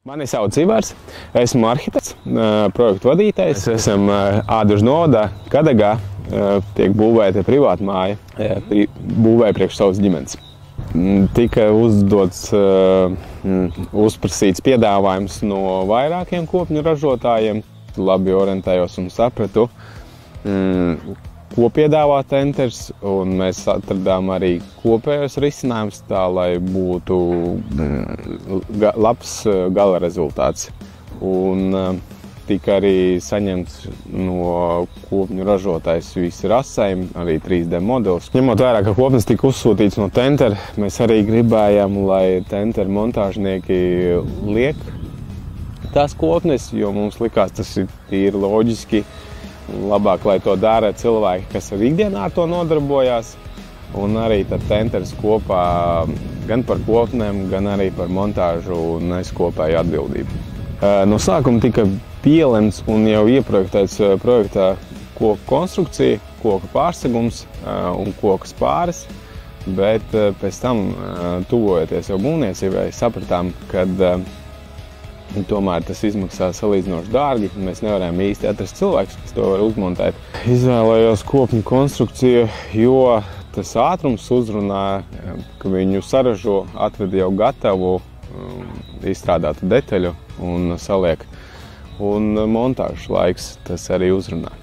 Mani sauc Ivars, esmu arhitekts, projektu vadītājs. Esam Ādružu novada Kadagā, tiek būvēta privāta māja, būvēja priekš savas ģimenes. Tika uzprasīts piedāvājums no vairākiem kopņu ražotājiem. Labi orientējos un sapratu, ko piedāvā Tenters, un mēs atradām arī kopējos risinājumus tā, lai būtu labs gala rezultāts. Un tika arī saņemts no kopņu ražotājs visi rasējumi, arī 3D modelis. Ņemot vērā, ka kopnes tika uzsūtīts no Tenter, mēs arī gribējām, lai Tenter montāžnieki liek tās kopnes, jo mums likās, tas ir tīri loģiski. Labāk, lai to dara cilvēki, kas ar ikdienā ar to nodarbojās, un arī tad Tenters kopā gan par kopnēm, gan arī par montāžu nes kopēju atbildību. No sākuma tika pielemts un jau ieprojektēts projektā koku konstrukcija, koku pārsegums un koku spāres, bet pēc tam, tuvojoties jau būvniecībai, sapratām, ka tomēr tas izmaksā salīdzinoši dārgi. Mēs nevarējām īsti atrast cilvēkus, kas to var uzmontēt. Izvēlējos kopņu konstrukciju, jo tas ātrums uzrunāja, ka viņu saražo, atveda jau gatavu izstrādātu detaļu un saliek. Un montāžas laiks tas arī uzrunā.